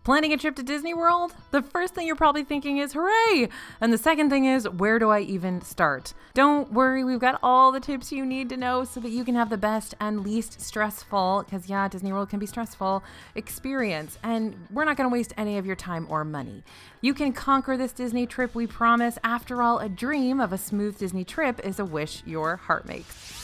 Planning a trip to Disney World? The first thing you're probably thinking is, hooray! And the second thing is, where do I even start? Don't worry, we've got all the tips you need to know so that you can have the best and least stressful, because yeah, Disney World can be stressful, experience. And we're not going to waste any of your time or money. You can conquer this Disney trip, we promise. After all, a dream of a smooth Disney trip is a wish your heart makes.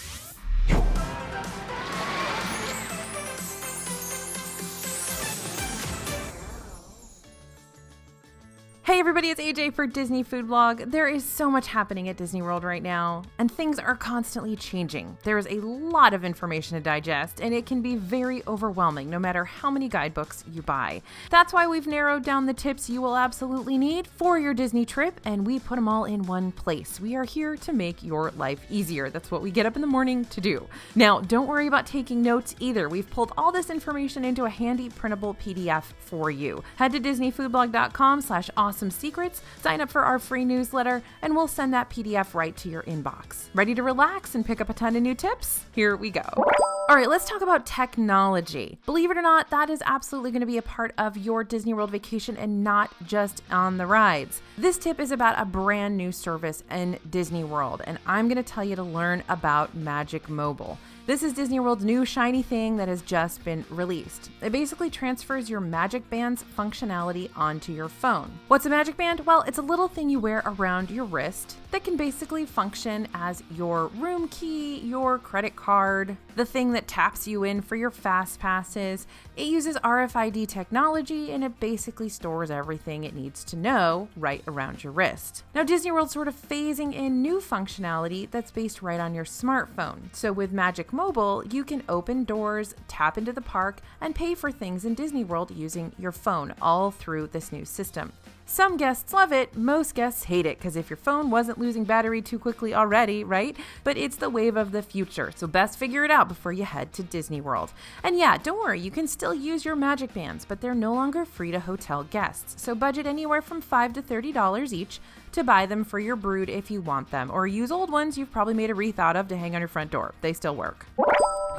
Hey everybody, it's AJ for Disney Food Vlog. There is so much happening at Disney World right now, and things are constantly changing. There is a lot of information to digest, and it can be very overwhelming no matter how many guidebooks you buy. That's why we've narrowed down the tips you will absolutely need for your Disney trip, and we put them all in one place. We are here to make your life easier. That's what we get up in the morning to do. Now, don't worry about taking notes either. We've pulled all this information into a handy printable PDF for you. Head to disneyfoodblog.com/awesome secrets, sign up for our free newsletter, and we'll send that PDF right to your inbox. Ready to relax and pick up a ton of new tips? Here we go. All right, let's talk about technology. Believe it or not, that is absolutely going to be a part of your Disney World vacation and not just on the rides. This tip is about a brand new service in Disney World, and I'm going to tell you to learn about MagicMobile. This is Disney World's new shiny thing that has just been released. It basically transfers your Magic Band's functionality onto your phone. What's a Magic Band? Well, it's a little thing you wear around your wrist that can basically function as your room key, your credit card, the thing that taps you in for your fast passes. It uses RFID technology, and it basically stores everything it needs to know right around your wrist. Now, Disney World's sort of phasing in new functionality that's based right on your smartphone. So with MagicMobile, you can open doors, tap into the park, and pay for things in Disney World using your phone, all through this new system. Some guests love it, most guests hate it, because if your phone wasn't losing battery too quickly already, right? But it's the wave of the future, so best figure it out before you head to Disney World. And yeah, don't worry, you can still use your Magic Bands, but they're no longer free to hotel guests, so budget anywhere from $5 to $30 each to buy them for your brood if you want them, or use old ones you've probably made a wreath out of to hang on your front door. They still work.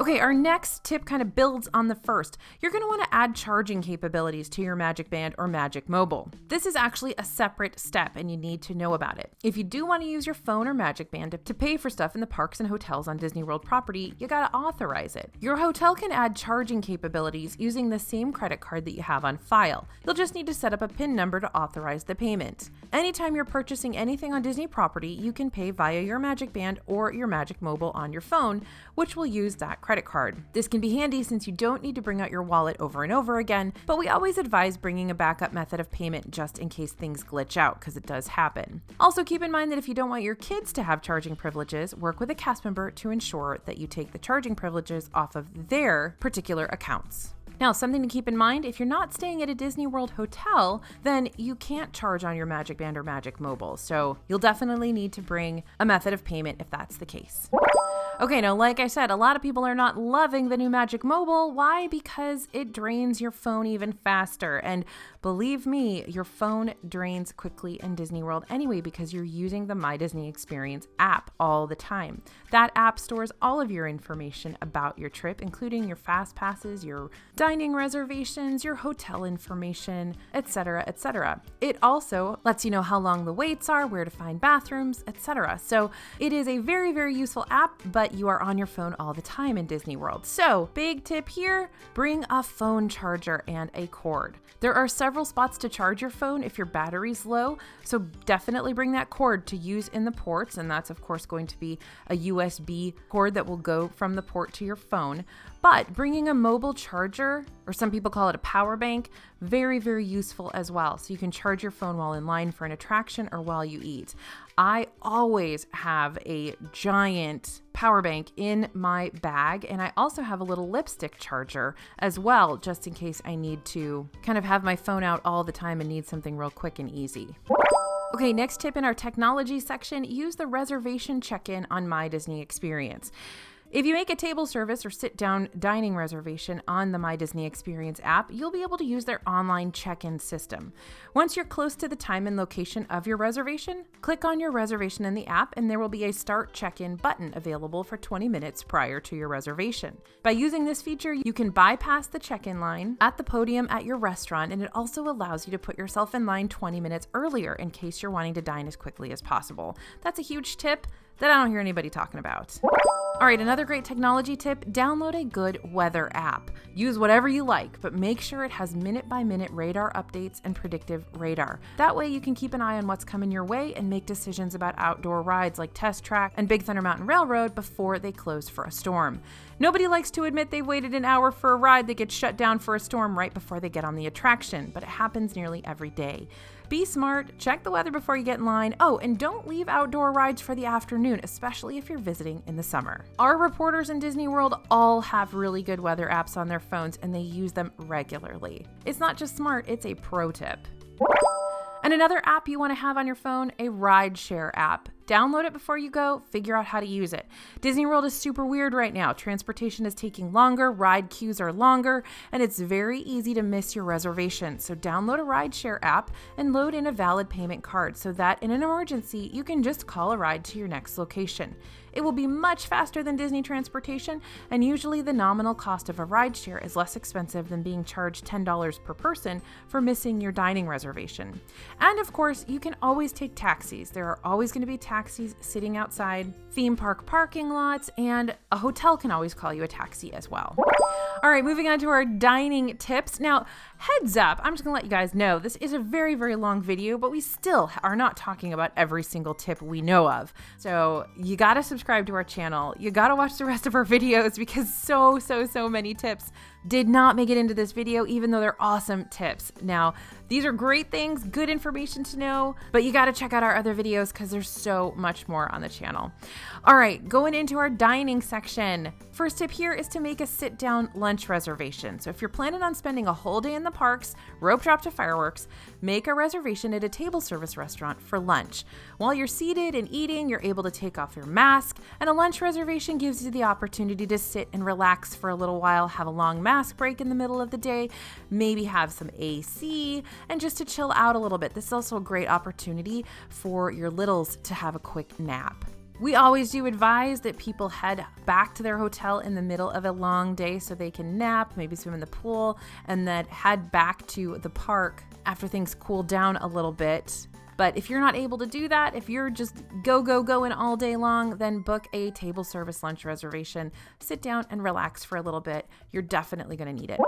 Okay, our next tip kind of builds on the first. You're going to want to add charging capabilities to your Magic Band or MagicMobile. This is actually a separate step, and you need to know about it. If you do want to use your phone or Magic Band to pay for stuff in the parks and hotels on Disney World property, you got to authorize it. Your hotel can add charging capabilities using the same credit card that you have on file. You'll just need to set up a PIN number to authorize the payment. Anytime you're purchasing anything on Disney property, you can pay via your Magic Band or your MagicMobile on your phone, which will use that credit card. This can be handy since you don't need to bring out your wallet over and over again, but we always advise bringing a backup method of payment just in case things glitch out, because it does happen. Also, keep in mind that if you don't want your kids to have charging privileges, work with a cast member to ensure that you take the charging privileges off of their particular accounts. Now, something to keep in mind, if you're not staying at a Disney World hotel, then you can't charge on your Magic Band or MagicMobile, so you'll definitely need to bring a method of payment if that's the case. Okay, now like I said, a lot of people are not loving the new MagicMobile. Why? Because it drains your phone even faster. And believe me, your phone drains quickly in Disney World anyway because you're using the My Disney Experience app all the time. That app stores all of your information about your trip, including your fast passes, your dining reservations, your hotel information, etc., etc. It also lets you know how long the waits are, where to find bathrooms, etc. So it is a very, very useful app, but you are on your phone all the time in Disney World. So, big tip here, bring a phone charger and a cord. There are several spots to charge your phone if your battery's low, so definitely bring that cord to use in the ports, and that's of course going to be a USB cord that will go from the port to your phone. But bringing a mobile charger, or some people call it a power bank, very, very useful as well. So you can charge your phone while in line for an attraction or while you eat. I always have a giant power bank in my bag, and I also have a little lipstick charger as well, just in case I need to kind of have my phone out all the time and need something real quick and easy. Okay, next tip in our technology section, use the reservation check-in on My Disney Experience. If you make a table service or sit-down dining reservation on the My Disney Experience app, you'll be able to use their online check-in system. Once you're close to the time and location of your reservation, click on your reservation in the app and there will be a Start Check-in button available for 20 minutes prior to your reservation. By using this feature, you can bypass the check-in line at the podium at your restaurant, and it also allows you to put yourself in line 20 minutes earlier in case you're wanting to dine as quickly as possible. That's a huge tip that I don't hear anybody talking about. All right, another great technology tip, download a good weather app. Use whatever you like, but make sure it has minute-by-minute radar updates and predictive radar. That way you can keep an eye on what's coming your way and make decisions about outdoor rides like Test Track and Big Thunder Mountain Railroad before they close for a storm. Nobody likes to admit they've waited an hour for a ride that gets shut down for a storm right before they get on the attraction, but it happens nearly every day. Be smart, check the weather before you get in line. Oh, and don't leave outdoor rides for the afternoon, especially if you're visiting in the summer. Our reporters in Disney World all have really good weather apps on their phones and they use them regularly. It's not just smart, it's a pro tip. And another app you want to have on your phone, a rideshare app. Download it before you go, figure out how to use it. Disney World is super weird right now. Transportation is taking longer, ride queues are longer, and it's very easy to miss your reservation. So download a rideshare app and load in a valid payment card so that in an emergency, you can just call a ride to your next location. It will be much faster than Disney transportation, and usually the nominal cost of a rideshare is less expensive than being charged $10 per person for missing your dining reservation. And of course, you can always take taxis. There are always going to be taxis sitting outside theme park parking lots, and a hotel can always call you a taxi as well. All right, moving on to our dining tips. Now, heads up, I'm just gonna let you guys know, this is a very, very long video, but we still are not talking about every single tip we know of. So you gotta subscribe to our channel. You gotta watch the rest of our videos because so many tips did not make it into this video, even though they're awesome tips. Now, these are great things, good information to know, but you gotta check out our other videos because there's so much more on the channel. All right, going into our dining section. First tip here is to make a sit-down lunch reservation. So if you're planning on spending a whole day in the parks, rope drop to fireworks, make a reservation at a table service restaurant for lunch. While you're seated and eating, you're able to take off your mask, and a lunch reservation gives you the opportunity to sit and relax for a little while, have a long mask break in the middle of the day, maybe have some AC, and just to chill out a little bit. This is also a great opportunity for your littles to have a quick nap. We always do advise that people head back to their hotel in the middle of a long day so they can nap, maybe swim in the pool, and then head back to the park after things cool down a little bit. But if you're not able to do that, if you're just going all day long, then book a table service lunch reservation. Sit down and relax for a little bit. You're definitely going to need it.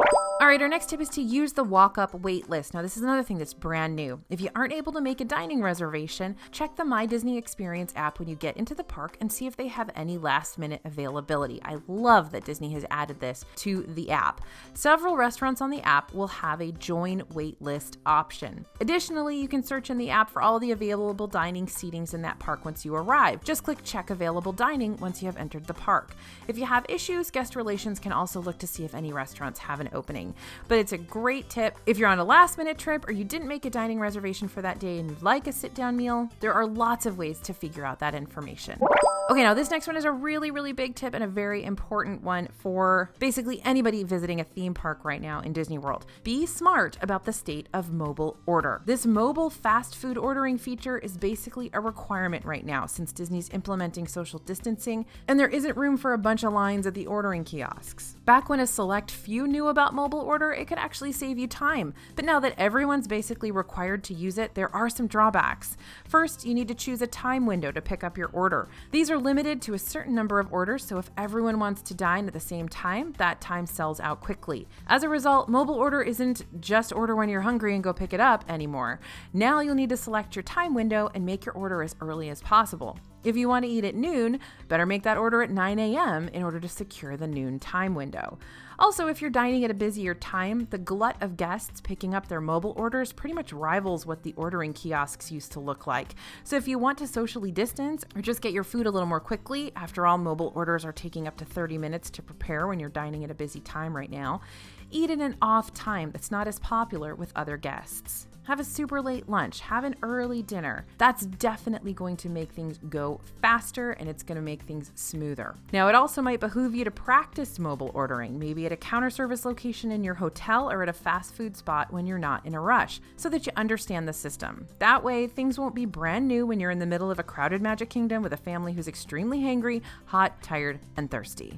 All right, our next tip is to use the Walk Up Waitlist. Now, this is another thing that's brand new. If you aren't able to make a dining reservation, check the My Disney Experience app when you get into the park and see if they have any last-minute availability. I love that Disney has added this to the app. Several restaurants on the app will have a join waitlist option. Additionally, you can search in the app for all the available dining seatings in that park once you arrive. Just click check available dining once you have entered the park. If you have issues, guest relations can also look to see if any restaurants have an opening. But it's a great tip. If you're on a last minute trip or you didn't make a dining reservation for that day and you'd like a sit down meal, there are lots of ways to figure out that information. Okay, now this next one is a really big tip and a very important one for basically anybody visiting a theme park right now in Disney World. Be smart about the state of mobile order. This mobile fast food ordering feature is basically a requirement right now since Disney's implementing social distancing and there isn't room for a bunch of lines at the ordering kiosks. Back when a select few knew about mobile order, it could actually save you time. But now that everyone's basically required to use it, there are some drawbacks. First, you need to choose a time window to pick up your order. These are limited to a certain number of orders, so if everyone wants to dine at the same time, that time sells out quickly. As a result, mobile order isn't just order when you're hungry and go pick it up anymore. Now you'll need to select your time window and make your order as early as possible. If you want to eat at noon, better make that order at 9 a.m. in order to secure the noon time window. Also, if you're dining at a busier time, the glut of guests picking up their mobile orders pretty much rivals what the ordering kiosks used to look like. So if you want to socially distance or just get your food a little more quickly, after all, mobile orders are taking up to 30 minutes to prepare when you're dining at a busy time right now, eat at an off time that's not as popular with other guests. Have a super late lunch, have an early dinner. That's definitely going to make things go faster and it's going to make things smoother. Now, it also might behoove you to practice mobile ordering, maybe at a counter service location in your hotel or at a fast food spot when you're not in a rush, so that you understand the system. That way, things won't be brand new when you're in the middle of a crowded Magic Kingdom with a family who's extremely hangry, hot, tired, and thirsty.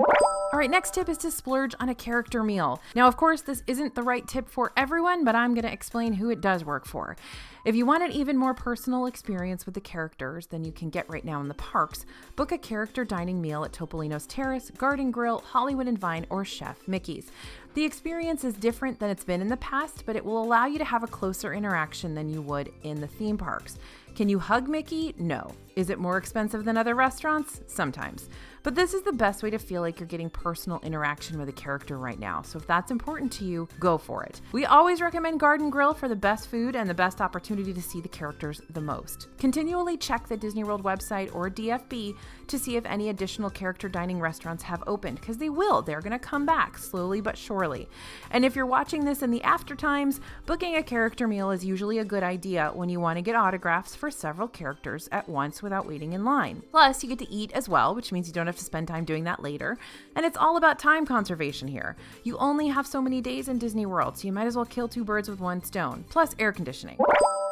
All right, next tip is to splurge on a character meal. Now, of course, this isn't the right tip for everyone, but I'm going to explain who it does work for. If you want an even more personal experience with the characters than you can get right now in the parks, book a character dining meal at Topolino's Terrace, Garden Grill, Hollywood and Vine, or Chef Mickey's. The experience is different than it's been in the past, but it will allow you to have a closer interaction than you would in the theme parks. Can you hug Mickey? No. Is it more expensive than other restaurants? Sometimes. But this is the best way to feel like you're getting personal interaction with a character right now. So if that's important to you, go for it. We always recommend Garden Grill for the best food and the best opportunity to see the characters the most. Continually check the Disney World website or DFB to see if any additional character dining restaurants have opened, because they will. They're going to come back slowly but surely. And if you're watching this in the after times, booking a character meal is usually a good idea when you want to get autographs for several characters at once without waiting in line. Plus, you get to eat as well, which means you don't have to spend time doing that later. And it's all about time conservation here. You only have so many days in Disney World, so you might as well kill two birds with one stone, plus air conditioning.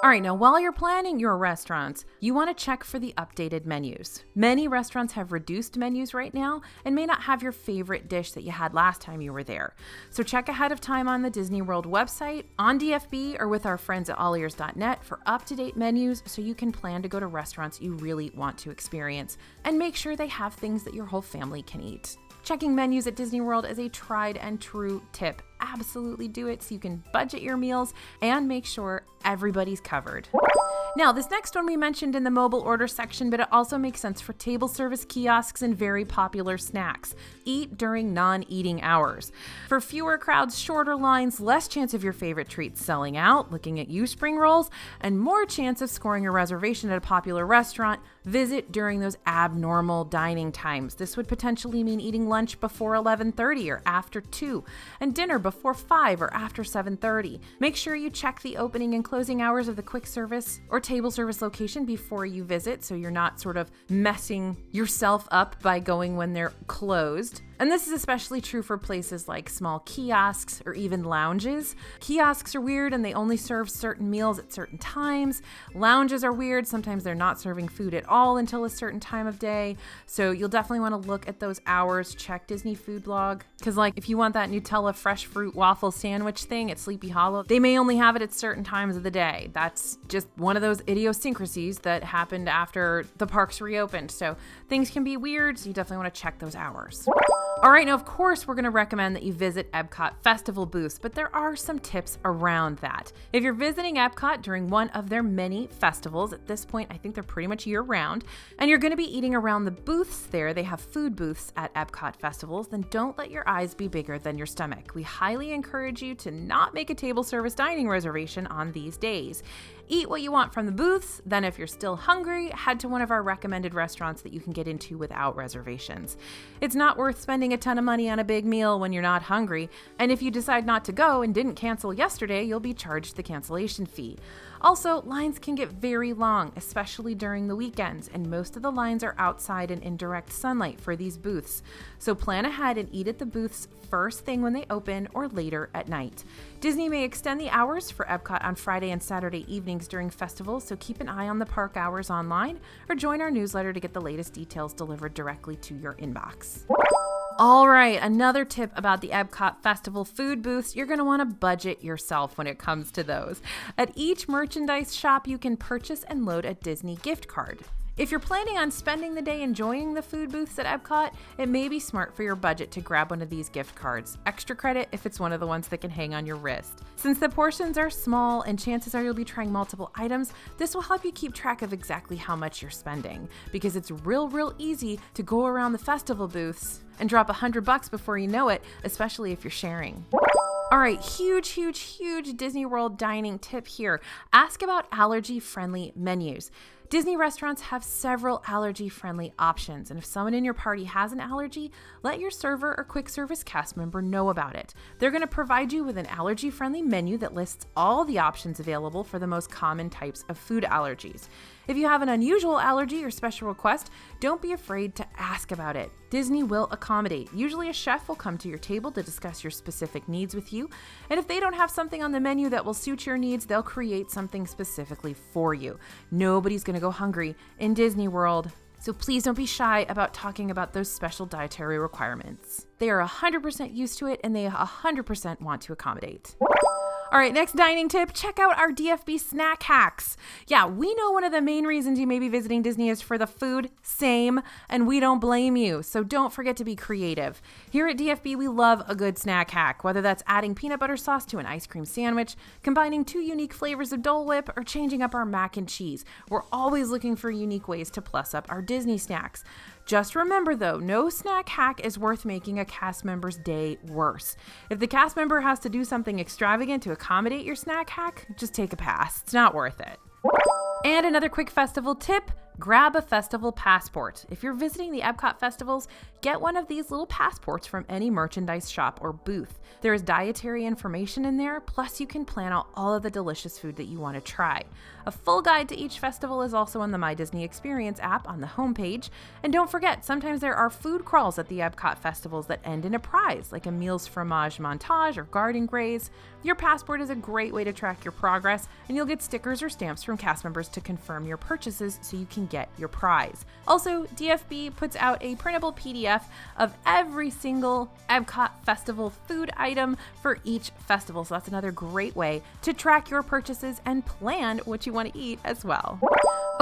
All right, now while you're planning your restaurants, you want to check for the updated menus. Many restaurants have reduced menus right now and may not have your favorite dish that you had last time you were there. So check ahead of time on the Disney World website, on DFB, or with our friends at allears.net for up-to-date menus so you can plan to go to restaurants you really want to experience and make sure they have things that your whole family can eat. Checking menus at Disney World is a tried and true tip. Absolutely do it so you can budget your meals and make sure everybody's covered. Now, this next one we mentioned in the mobile order section, but it also makes sense for table service kiosks and very popular snacks. Eat during non-eating hours. For fewer crowds, shorter lines, less chance of your favorite treats selling out, looking at you spring rolls, and more chance of scoring a reservation at a popular restaurant, visit during those abnormal dining times. This would potentially mean eating lunch before 11:30 or after 2, and dinner before 5 or after 7:30. Make sure you check the opening and closing hours of the quick service or table service location before you visit, so you're not sort of messing yourself up by going when they're closed. And this is especially true for places like small kiosks or even lounges. Kiosks are weird and they only serve certain meals at certain times. Lounges are weird. Sometimes they're not serving food at all until a certain time of day. So you'll definitely want to look at those hours. Check Disney Food Blog. Because like if you want that Nutella fresh fruit waffle sandwich thing at Sleepy Hollow, they may only have it at certain times of the day. That's just one of those idiosyncrasies that happened after the parks reopened. So things can be weird, so you definitely want to check those hours. All right, now of course we're going to recommend that you visit EPCOT festival booths, but there are some tips around that. If you're visiting EPCOT during one of their many festivals, at this point I think they're pretty much year-round, and you're going to be eating around the booths there, they have food booths at EPCOT festivals, then don't let your eyes be bigger than your stomach. We highly encourage you to not make a table service dining reservation on these days. Eat what you want from the booths, then if you're still hungry, head to one of our recommended restaurants that you can get into without reservations. It's not worth spending a ton of money on a big meal when you're not hungry, and if you decide not to go and didn't cancel yesterday, you'll be charged the cancellation fee. Also, lines can get very long, especially during the weekends, and most of the lines are outside in indirect sunlight for these booths. So plan ahead and eat at the booths first thing when they open or later at night. Disney may extend the hours for EPCOT on Friday and Saturday evenings during festivals, so keep an eye on the park hours online or join our newsletter to get the latest details delivered directly to your inbox. All right, another tip about the EPCOT Festival food booths, you're going to want to budget yourself when it comes to those. At each merchandise shop, you can purchase and load a Disney gift card. If you're planning on spending the day enjoying the food booths at EPCOT, it may be smart for your budget to grab one of these gift cards. Extra credit if it's one of the ones that can hang on your wrist. Since the portions are small and chances are you'll be trying multiple items, this will help you keep track of exactly how much you're spending, because it's real easy to go around the festival booths and drop $100 before you know it, especially if you're sharing. All right, huge Disney World dining tip here. Ask about allergy-friendly menus. Disney restaurants have several allergy-friendly options, and if someone in your party has an allergy, let your server or quick service cast member know about it. They're going to provide you with an allergy-friendly menu that lists all the options available for the most common types of food allergies. If you have an unusual allergy or special request, don't be afraid to ask about it. Disney will accommodate. Usually a chef will come to your table to discuss your specific needs with you, and if they don't have something on the menu that will suit your needs, they'll create something specifically for you. Nobody's going to go hungry in Disney World, so please don't be shy about talking about those special dietary requirements. They are 100% used to it, and they 100% want to accommodate. All right, next dining tip, check out our DFB snack hacks. Yeah, we know one of the main reasons you may be visiting Disney is for the food, same, and we don't blame you, so don't forget to be creative. Here at DFB, we love a good snack hack, whether that's adding peanut butter sauce to an ice cream sandwich, combining 2 unique flavors of Dole Whip, or changing up our mac and cheese. We're always looking for unique ways to plus up our Disney snacks. Just remember though, no snack hack is worth making a cast member's day worse. If the cast member has to do something extravagant to accommodate your snack hack, just take a pass. It's not worth it. And another quick festival tip, grab a festival passport. If you're visiting the EPCOT festivals, get one of these little passports from any merchandise shop or booth. There is dietary information in there, plus you can plan out all of the delicious food that you want to try. A full guide to each festival is also on the My Disney Experience app on the homepage. And don't forget, sometimes there are food crawls at the EPCOT festivals that end in a prize, like a Meals Fromage montage or garden graze. Your passport is a great way to track your progress, and you'll get stickers or stamps from cast members to confirm your purchases so you can get your prize. Also, DFB puts out a printable PDF of every single EPCOT festival food item for each festival, so that's another great way to track your purchases and plan what you want to eat as well.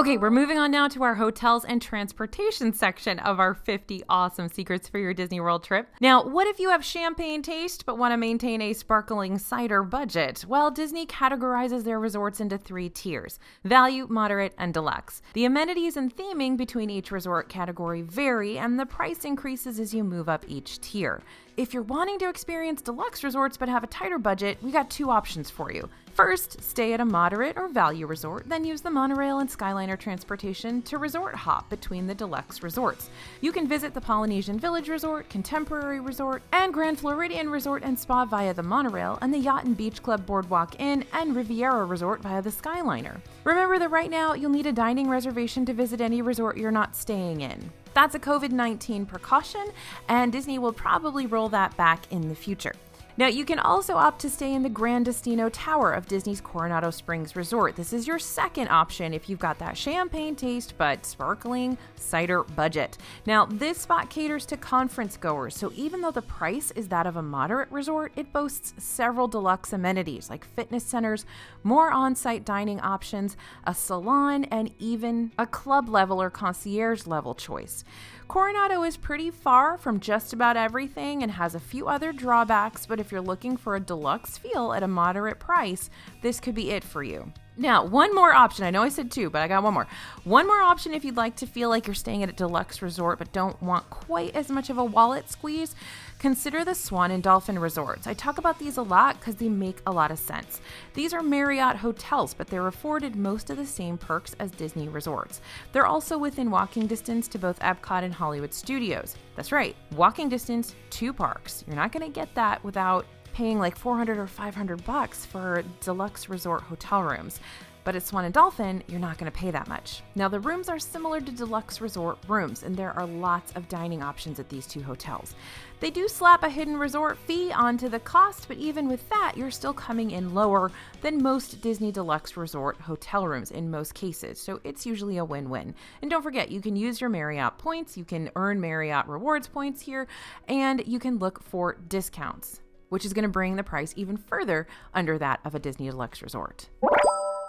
Okay, we're moving on now to our hotels and transportation section of our 50 awesome secrets for your Disney World trip. Now, what if you have champagne taste but want to maintain a sparkling cider budget? Well, Disney categorizes their resorts into 3 tiers: value, moderate, and deluxe. The amenities and theming between each resort category vary, and the price increases as you move up each tier. If you're wanting to experience deluxe resorts but have a tighter budget, we got 2 options for you. First, stay at a moderate or value resort, then use the monorail and Skyliner transportation to resort hop between the deluxe resorts. You can visit the Polynesian Village Resort, Contemporary Resort, and Grand Floridian Resort and Spa via the monorail, and the Yacht and Beach Club Boardwalk Inn and Riviera Resort via the Skyliner. Remember that right now you'll need a dining reservation to visit any resort you're not staying in. That's a COVID-19 precaution, and Disney will probably roll that back in the future. Now, you can also opt to stay in the Grand Destino Tower of Disney's Coronado Springs Resort. This is your second option if you've got that champagne taste but sparkling cider budget. Now, this spot caters to conference goers, so even though the price is that of a moderate resort, it boasts several deluxe amenities like fitness centers, more on-site dining options, a salon, and even a club level or concierge level choice. Coronado is pretty far from just about everything and has a few other drawbacks, but if you're looking for a deluxe feel at a moderate price, this could be it for you. Now, one more option. I know I said 2, but I got one more. One more option if you'd like to feel like you're staying at a deluxe resort but don't want quite as much of a wallet squeeze. Consider the Swan and Dolphin resorts. I talk about these a lot because they make a lot of sense. These are Marriott hotels, but they're afforded most of the same perks as Disney resorts. They're also within walking distance to both EPCOT and Hollywood Studios. That's right, walking distance to parks. You're not going to get that without paying like $400 or $500 for deluxe resort hotel rooms. But at Swan and Dolphin, you're not going to pay that much. Now, the rooms are similar to deluxe resort rooms, and there are lots of dining options at these 2 hotels. They do slap a hidden resort fee onto the cost, but even with that, you're still coming in lower than most Disney deluxe resort hotel rooms in most cases, so it's usually a win-win. And don't forget, you can use your Marriott points, you can earn Marriott rewards points here, and you can look for discounts, which is going to bring the price even further under that of a Disney deluxe resort.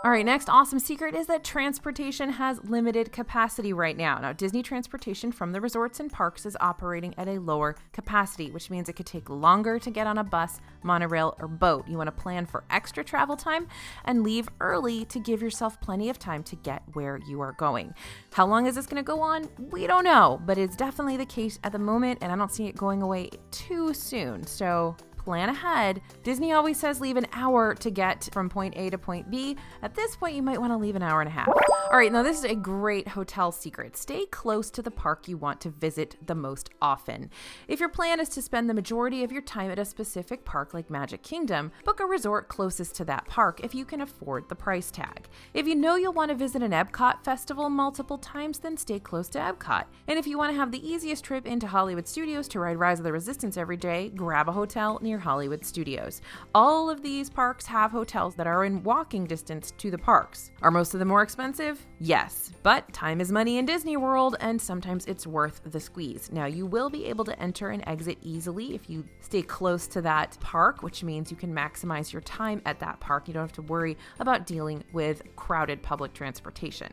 All right, next awesome secret is that transportation has limited capacity right now. Now, Disney transportation from the resorts and parks is operating at a lower capacity, which means it could take longer to get on a bus, monorail, or boat. You want to plan for extra travel time and leave early to give yourself plenty of time to get where you are going. How long is this going to go on? We don't know, but it's definitely the case at the moment, and I don't see it going away too soon. So plan ahead. Disney always says leave an hour to get from point A to point B. At this point, you might want to leave an hour and a half. All right, now this is a great hotel secret. Stay close to the park you want to visit the most often. If your plan is to spend the majority of your time at a specific park like Magic Kingdom, book a resort closest to that park if you can afford the price tag. If you know you'll want to visit an EPCOT festival multiple times, then stay close to EPCOT. And if you want to have the easiest trip into Hollywood Studios to ride Rise of the Resistance every day, grab a hotel near Hollywood Studios. All of these parks have hotels that are in walking distance to the parks. Are most of them more expensive? Yes, but time is money in Disney World, and sometimes it's worth the squeeze. Now, you will be able to enter and exit easily if you stay close to that park, which means you can maximize your time at that park. You don't have to worry about dealing with crowded public transportation.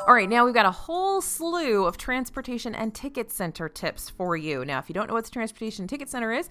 All right, now we've got a whole slew of transportation and ticket center tips for you. Now, if you don't know what the transportation ticket center is,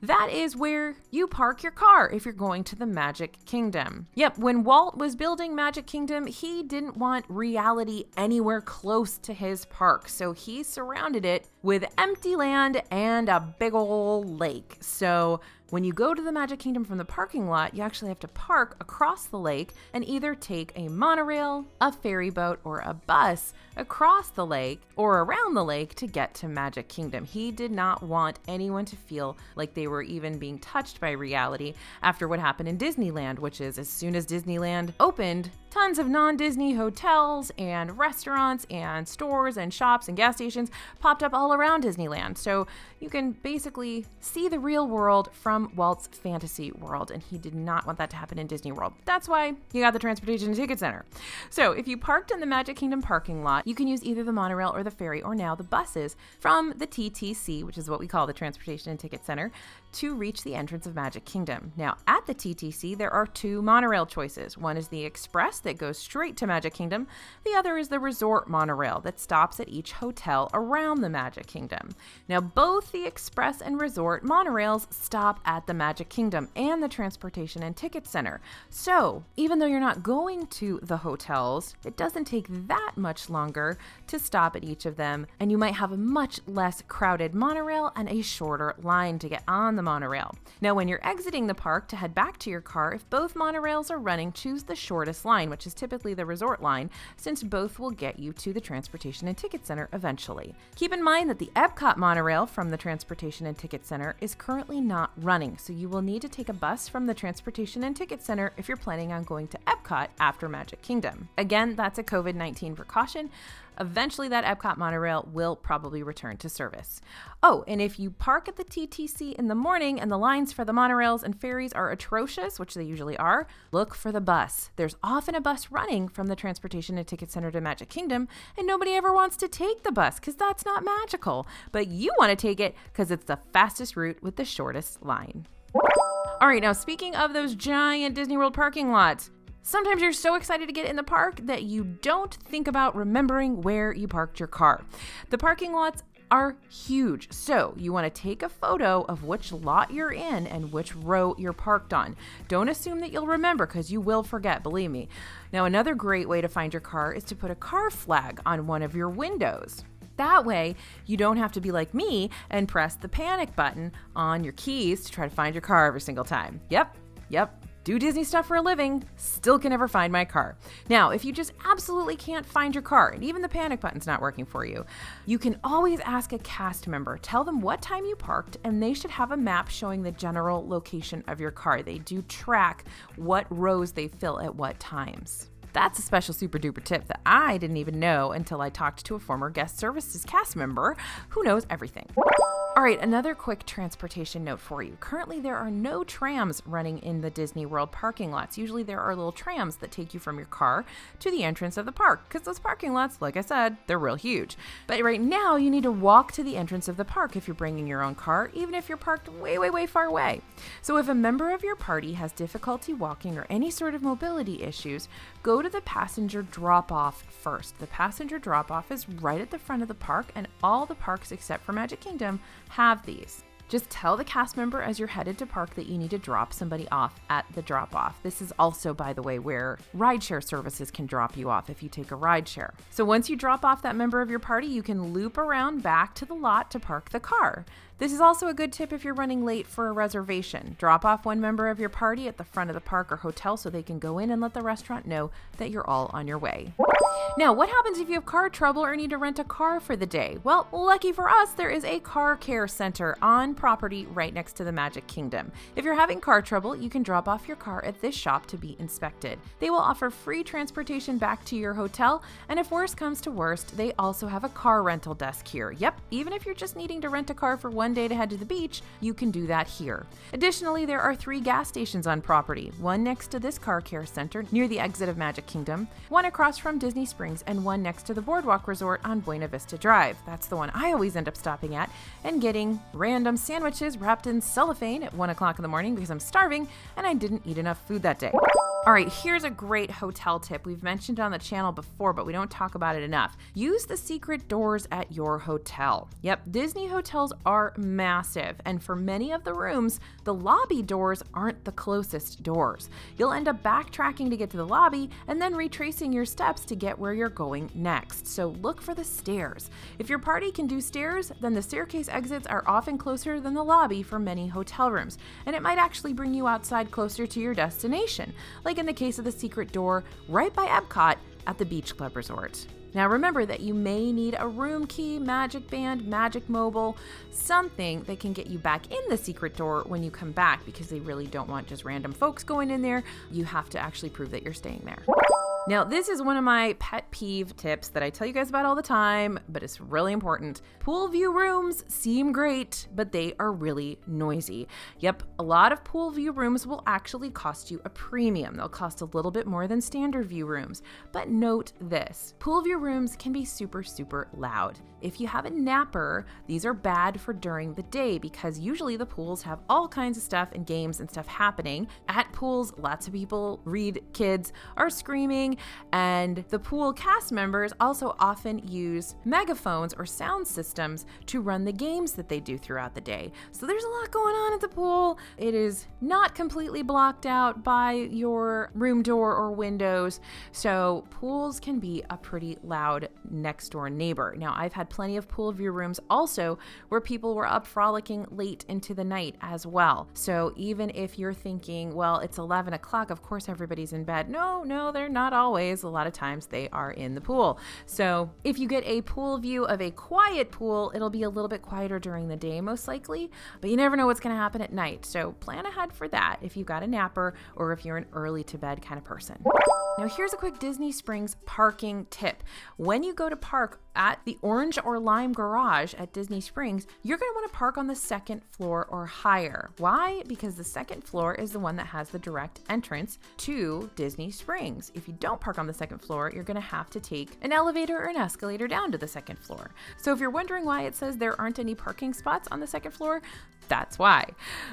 that is where you park your car if you're going to the Magic Kingdom. Yep, when Walt was building Magic Kingdom, he didn't want reality anywhere close to his park, so he surrounded it with empty land and a big old lake. So when you go to the Magic Kingdom from the parking lot, you actually have to park across the lake and either take a monorail, a ferry boat, or a bus across the lake or around the lake to get to Magic Kingdom. He did not want anyone to feel like they were even being touched by reality after what happened in Disneyland, which is as soon as Disneyland opened, tons of non-Disney hotels and restaurants and stores and shops and gas stations popped up all around Disneyland. So you can basically see the real world from Walt's fantasy world, and he did not want that to happen in Disney World. That's why you got the Transportation and Ticket Center. So if you parked in the Magic Kingdom parking lot, you can use either the monorail or the ferry, or now the buses from the TTC, which is what we call the Transportation and Ticket Center, to reach the entrance of Magic Kingdom. Now, at the TTC, there are two monorail choices. One is the Express that goes straight to Magic Kingdom. The other is the Resort monorail that stops at each hotel around the Magic Kingdom. Now, both the Express and Resort monorails stop at the Magic Kingdom and the Transportation and Ticket Center. So, even though you're not going to the hotels, it doesn't take that much longer to stop at each of them, and you might have a much less crowded monorail and a shorter line to get on the monorail. Now, when you're exiting the park to head back to your car, if both monorails are running, choose the shortest line, which is typically the Resort line, since both will get you to the Transportation and Ticket Center eventually. Keep in mind that the EPCOT monorail from the Transportation and Ticket Center is currently not running, so you will need to take a bus from the Transportation and Ticket Center if you're planning on going to EPCOT after Magic Kingdom. Again, that's a COVID-19 precaution. Eventually, that EPCOT monorail will probably return to service. Oh, and if you park at the TTC in the morning and the lines for the monorails and ferries are atrocious, which they usually are, look for the bus. There's often a bus running from the Transportation and Ticket Center to Magic Kingdom, and nobody ever wants to take the bus because that's not magical. But you want to take it because it's the fastest route with the shortest line. All right, now speaking of those giant Disney World parking lots, sometimes you're so excited to get in the park that you don't think about remembering where you parked your car. The parking lots are huge, so you want to take a photo of which lot you're in and which row you're parked on. Don't assume that you'll remember, because you will forget, believe me. Now, another great way to find your car is to put a car flag on one of your windows. That way, you don't have to be like me and press the panic button on your keys to try to find your car every single time. Yep. Do Disney stuff for a living, still can never find my car. Now, if you just absolutely can't find your car, and even the panic button's not working for you, you can always ask a cast member. Tell them what time you parked, and they should have a map showing the general location of your car. They do track what rows they fill at what times. That's a special super duper tip that I didn't even know until I talked to a former guest services cast member who knows everything. All right, another quick transportation note for you. Currently, there are no trams running in the Disney World parking lots. Usually there are little trams that take you from your car to the entrance of the park, because those parking lots, like I said, they're real huge. But right now, you need to walk to the entrance of the park if you're bringing your own car, even if you're parked way, way, way far away. So if a member of your party has difficulty walking or any sort of mobility issues, go to the passenger drop-off first. The passenger drop-off is right at the front of the park, and all the parks except for Magic Kingdom have these. Just tell the cast member as you're headed to park that you need to drop somebody off at the drop-off. This is also, by the way, where rideshare services can drop you off if you take a rideshare. So once you drop off that member of your party, you can loop around back to the lot to park the car. This is also a good tip if you're running late for a reservation. Drop off one member of your party at the front of the park or hotel so they can go in and let the restaurant know that you're all on your way. Now, what happens if you have car trouble or need to rent a car for the day? Well, lucky for us, there is a car care center on property right next to the Magic Kingdom. If you're having car trouble, you can drop off your car at this shop to be inspected. They will offer free transportation back to your hotel, and if worse comes to worst, they also have a car rental desk here. Yep, even if you're just needing to rent a car for one day to head to the beach, you can do that here. Additionally, there are 3 gas stations on property, one next to this car care center near the exit of Magic Kingdom, one across from Disney Springs, and one next to the Boardwalk Resort on Buena Vista Drive. That's the one I always end up stopping at and getting random sandwiches wrapped in cellophane at 1 o'clock in the morning because I'm starving and I didn't eat enough food that day. All right, here's a great hotel tip. We've mentioned it on the channel before, but we don't talk about it enough. Use the secret doors at your hotel. Yep, Disney hotels are massive, and for many of the rooms, the lobby doors aren't the closest doors. You'll end up backtracking to get to the lobby and then retracing your steps to get where you're going next. So look for the stairs. If your party can do stairs, then the staircase exits are often closer than the lobby for many hotel rooms, and it might actually bring you outside closer to your destination, like in the case of the secret door right by EPCOT at the Beach Club Resort. Now remember that you may need a room key, Magic Band, MagicMobile, something that can get you back in the secret door when you come back, because they really don't want just random folks going in there. You have to actually prove that you're staying there. Now, this is one of my pet peeve tips that I tell you guys about all the time, but it's really important. Pool view rooms seem great, but they are really noisy. Yep, a lot of pool view rooms will actually cost you a premium. They'll cost a little bit more than standard view rooms. But note this, pool view rooms can be super, super loud. If you have a napper, these are bad for during the day because usually the pools have all kinds of stuff and games and stuff happening. At pools, lots of people, kids are screaming, and the pool cast members also often use megaphones or sound systems to run the games that they do throughout the day. So there's a lot going on at the pool. It is not completely blocked out by your room door or windows, so pools can be a pretty loud next door neighbor. Now, I've had plenty of pool view rooms also where people were up frolicking late into the night as well. So even if you're thinking, well, it's 11 o'clock, of course everybody's in bed. No, they're not always. A lot of times they are in the pool. So if you get a pool view of a quiet pool, it'll be a little bit quieter during the day most likely, but you never know what's going to happen at night. So plan ahead for that if you've got a napper or if you're an early to bed kind of person. Now here's a quick Disney Springs parking tip. When you go to park at the orange or lime garage at Disney Springs, you're going to want to park on the second floor or higher. Why? Because the second floor is the one that has the direct entrance to Disney Springs. If you don't park on the second floor, you're going to have to take an elevator or an escalator down to the second floor. So if you're wondering why it says there aren't any parking spots on the second floor, that's why.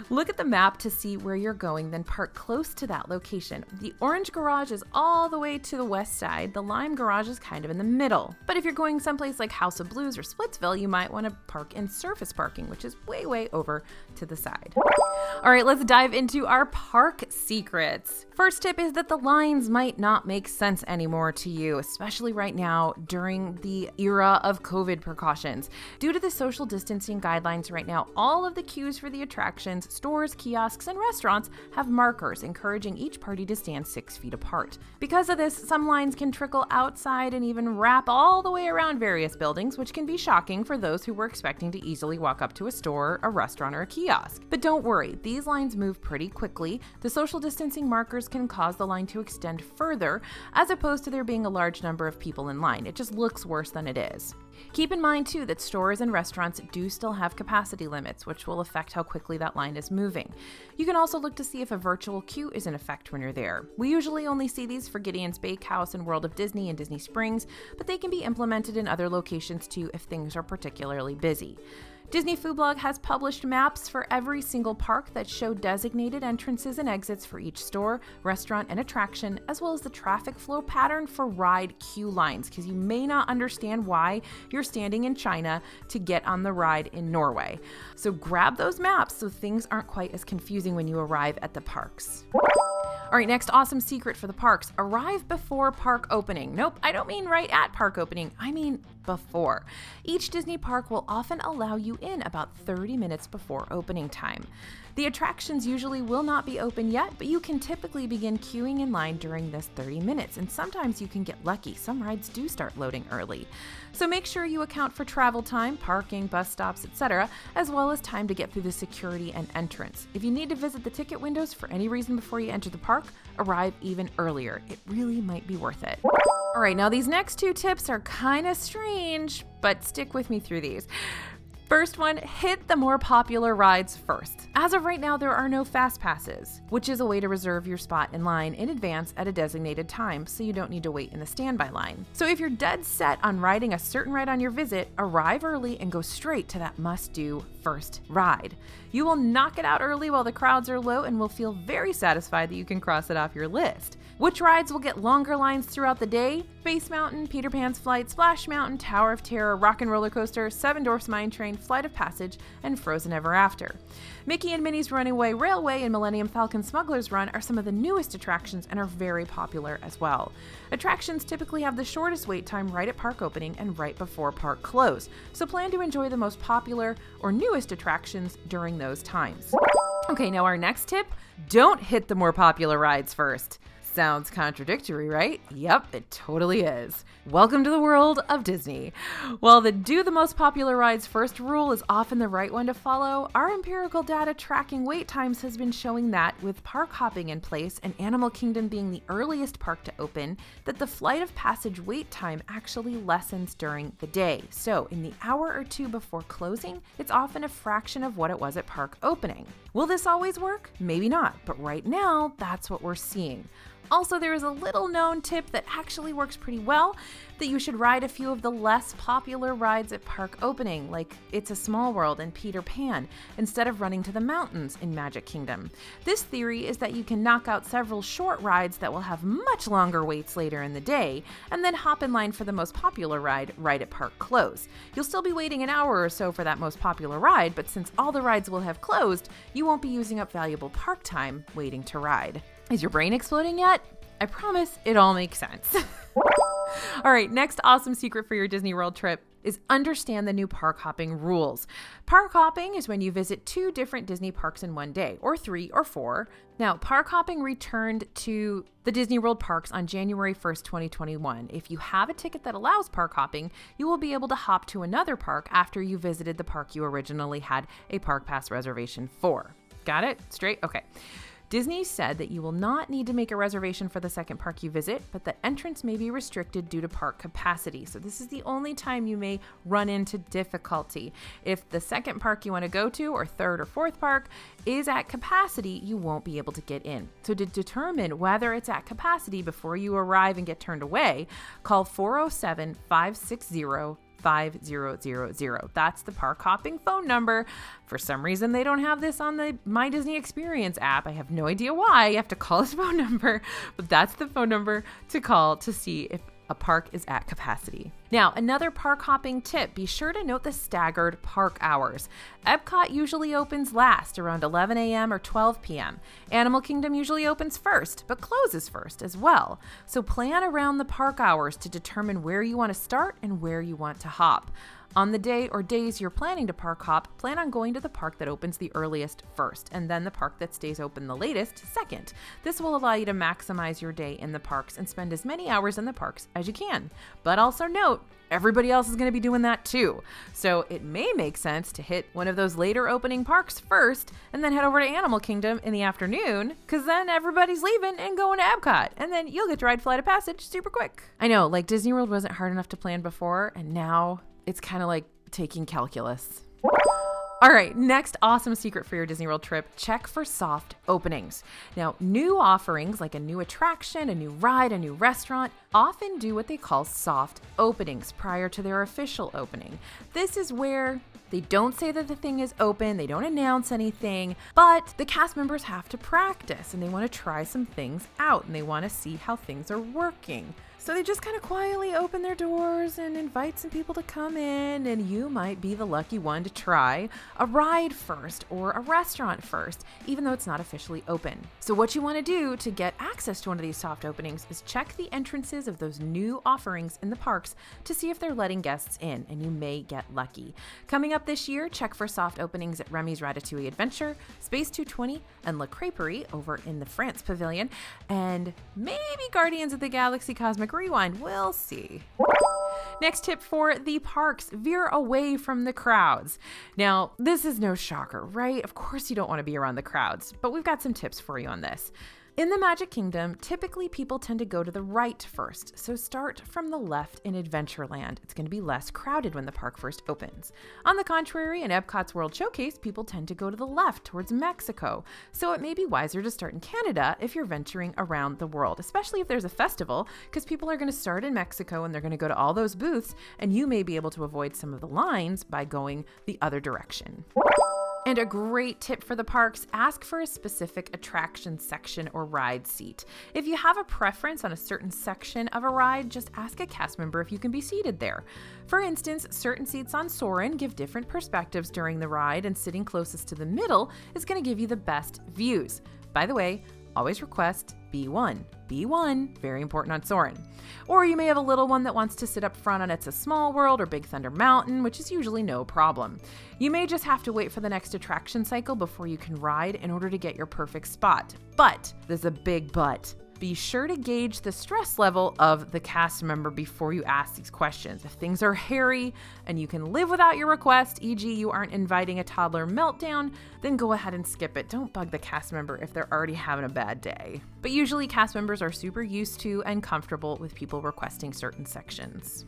Look at the map to see where you're going, then park close to that location. The orange garage is all the way to the west side. The lime garage is kind of in the middle. But if you're going someplace like House of Blues or Splitsville, you might want to park in surface parking, which is way over to the side. All right, let's dive into our park secrets. First tip is that the lines might not make sense anymore to you, especially right now during the era of COVID precautions. Due to the social distancing guidelines right now, all of the queues for the attractions, stores, kiosks, and restaurants have markers encouraging each party to stand 6 feet apart. Because of this, some lines can trickle outside and even wrap all the way around various buildings, which can be shocking for those who were expecting to easily walk up to a store, a restaurant, or a kiosk. But don't worry, these lines move pretty quickly. The social distancing markers can cause the line to extend further, as opposed to there being a large number of people in line. It just looks worse than it is. Keep in mind, too, that stores and restaurants do still have capacity limits, which will affect how quickly that line is moving. You can also look to see if a virtual queue is in effect when you're there. We usually only see these for Gideon's Bakehouse and World of Disney and Disney Springs, but they can be implemented in other locations too if things are particularly busy. Disney Food Blog has published maps for every single park that show designated entrances and exits for each store, restaurant, and attraction, as well as the traffic flow pattern for ride queue lines, because you may not understand why you're standing in China to get on the ride in Norway. So grab those maps so things aren't quite as confusing when you arrive at the parks. All right, next awesome secret for the parks. Arrive before park opening. Nope, I don't mean right at park opening. I mean before. Each Disney park will often allow you in about 30 minutes before opening time. The attractions usually will not be open yet, but you can typically begin queuing in line during this 30 minutes, and sometimes you can get lucky. Some rides do start loading early. So make sure you account for travel time, parking, bus stops, etc., as well as time to get through the security and entrance. If you need to visit the ticket windows for any reason before you enter the park, arrive even earlier. It really might be worth it. All right, now these next two tips are kind of strange, but stick with me through these. First one, hit the more popular rides first. As of right now, there are no fast passes, which is a way to reserve your spot in line in advance at a designated time so you don't need to wait in the standby line. So if you're dead set on riding a certain ride on your visit, arrive early and go straight to that must-do first ride. You will knock it out early while the crowds are low and will feel very satisfied that you can cross it off your list. Which rides will get longer lines throughout the day? Space Mountain, Peter Pan's Flight, Splash Mountain, Tower of Terror, Rock and Roller Coaster, Seven Dwarfs Mine Train, Flight of Passage, and Frozen Ever After. Mickey and Minnie's Runaway Railway and Millennium Falcon Smuggler's Run are some of the newest attractions and are very popular as well. Attractions typically have the shortest wait time right at park opening and right before park close, so plan to enjoy the most popular or newest attractions during those times. Okay, now our next tip, don't hit the more popular rides first. Sounds contradictory, right? Yep, it totally is. Welcome to the world of Disney. While the do the most popular rides first rule is often the right one to follow, our empirical data tracking wait times has been showing that with park hopping in place and Animal Kingdom being the earliest park to open, that the Flight of Passage wait time actually lessens during the day. So in the hour or two before closing, it's often a fraction of what it was at park opening. Will this always work? Maybe not, but right now, that's what we're seeing. Also, there is a little known tip that actually works pretty well, that you should ride a few of the less popular rides at park opening, like It's a Small World and Peter Pan, instead of running to the mountains in Magic Kingdom. This theory is that you can knock out several short rides that will have much longer waits later in the day, and then hop in line for the most popular ride right at park close. You'll still be waiting an hour or so for that most popular ride, but since all the rides will have closed, you won't be using up valuable park time waiting to ride. Is your brain exploding yet? I promise it all makes sense. All right, next awesome secret for your Disney World trip is understand the new park hopping rules. Park hopping is when you visit 2 different Disney parks in one day, or 3 or 4. Now, park hopping returned to the Disney World parks on January 1st, 2021. If you have a ticket that allows park hopping, you will be able to hop to another park after you visited the park you originally had a park pass reservation for. Got it? Straight? Okay. Disney said that you will not need to make a reservation for the second park you visit, but that entrance may be restricted due to park capacity. So this is the only time you may run into difficulty. If the second park you want to go to, or third or fourth park, is at capacity, you won't be able to get in. So to determine whether it's at capacity before you arrive and get turned away, call 407-560-5000. That's the park hopping phone number. For some reason, they don't have this on the My Disney Experience app. I have no idea why. You have to call this phone number, but that's the phone number to call to see if a park is at capacity. Now, another park hopping tip, be sure to note the staggered park hours. EPCOT usually opens last around 11 a.m. or 12 p.m. Animal Kingdom usually opens first, but closes first as well. So plan around the park hours to determine where you want to start and where you want to hop. On the day or days you're planning to park hop, plan on going to the park that opens the earliest first, and then the park that stays open the latest second. This will allow you to maximize your day in the parks and spend as many hours in the parks as you can. But also note, everybody else is going to be doing that too. So it may make sense to hit one of those later opening parks first and then head over to Animal Kingdom in the afternoon, because then everybody's leaving and going to EPCOT, and then you'll get to ride Flight of Passage super quick. I know, like Disney World wasn't hard enough to plan before, and now it's kind of like taking calculus. All right, next awesome secret for your Disney World trip, check for soft openings. Now, new offerings like a new attraction, a new ride, a new restaurant often do what they call soft openings prior to their official opening. This is where they don't say that the thing is open, they don't announce anything, but the cast members have to practice and they want to try some things out and they want to see how things are working. So they just kind of quietly open their doors and invite some people to come in, and you might be the lucky one to try a ride first or a restaurant first, even though it's not officially open. So what you want to do to get access to one of these soft openings is check the entrances of those new offerings in the parks to see if they're letting guests in, and you may get lucky. Coming up this year, check for soft openings at Remy's Ratatouille Adventure, Space 220, and La Crêperie over in the France Pavilion, and maybe Guardians of the Galaxy Cosmic Rewind. We'll see. Next tip for the parks, veer away from the crowds. Now, this is no shocker, right? Of course you don't want to be around the crowds, but we've got some tips for you on this. In the Magic Kingdom, typically people tend to go to the right first, so start from the left in Adventureland. It's going to be less crowded when the park first opens. On the contrary, in Epcot's World Showcase, people tend to go to the left towards Mexico, so it may be wiser to start in Canada if you're venturing around the world, especially if there's a festival, because people are going to start in Mexico and they're going to go to all those booths, and you may be able to avoid some of the lines by going the other direction. And a great tip for the parks, ask for a specific attraction section or ride seat. If you have a preference on a certain section of a ride, just ask a cast member if you can be seated there. For instance, certain seats on Soarin' give different perspectives during the ride, and sitting closest to the middle is going to give you the best views. By the way, always request B1. B1, very important on Soarin'. Or you may have a little one that wants to sit up front on It's a Small World or Big Thunder Mountain, which is usually no problem. You may just have to wait for the next attraction cycle before you can ride in order to get your perfect spot. But, there's a big but. Be sure to gauge the stress level of the cast member before you ask these questions. If things are hairy and you can live without your request, e.g. you aren't inviting a toddler meltdown, then go ahead and skip it. Don't bug the cast member if they're already having a bad day. But usually cast members are super used to and comfortable with people requesting certain sections.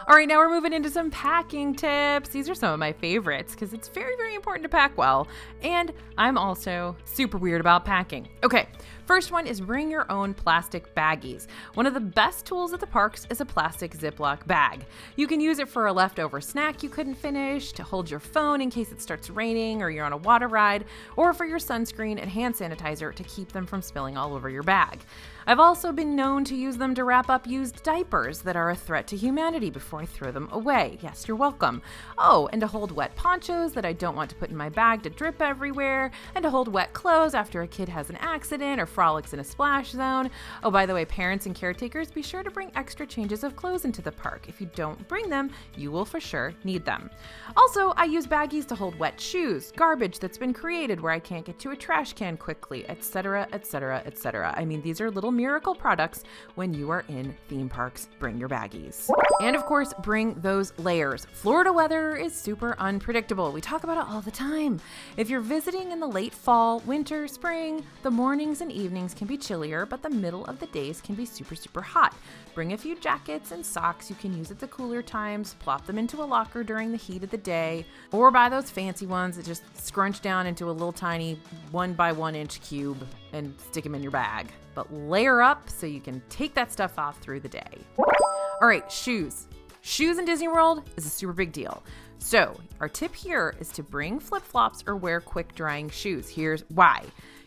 All right, now we're moving into some packing tips. These are some of my favorites because it's very, very important to pack well. And I'm also super weird about packing. Okay, first one is bring your own plastic baggies. One of the best tools at the parks is a plastic Ziploc bag. You can use it for a leftover snack you couldn't finish, to hold your phone in case it starts raining or you're on a water ride, or for your sunscreen and hand sanitizer to keep them from spilling all over your bag. I've also been known to use them to wrap up used diapers that are a threat to humanity before I throw them away. Yes, you're welcome. Oh, and to hold wet ponchos that I don't want to put in my bag to drip everywhere, and to hold wet clothes after a kid has an accident or frolics in a splash zone. Oh, by the way, parents and caretakers, be sure to bring extra changes of clothes into the park. If you don't bring them, you will for sure need them. Also, I use baggies to hold wet shoes, garbage that's been created where I can't get to a trash can quickly, etc., etc., etc. I mean, these are little miracle products when you are in theme parks. Bring your baggies. And of course, bring those layers. Florida weather is super unpredictable. We talk about it all the time. If you're visiting in the late fall, winter, spring, the mornings and evenings can be chillier, but the middle of the days can be super, super hot. Bring a few jackets and socks you can use at the cooler times, plop them into a locker during the heat of the day, or buy those fancy ones that just scrunch down into a little tiny 1 by 1 inch cube and stick them in your bag. But layer up so you can take that stuff off through the day. All right, shoes. Shoes in Disney World is a super big deal. So our tip here is to bring flip-flops or wear quick drying shoes. Here's why.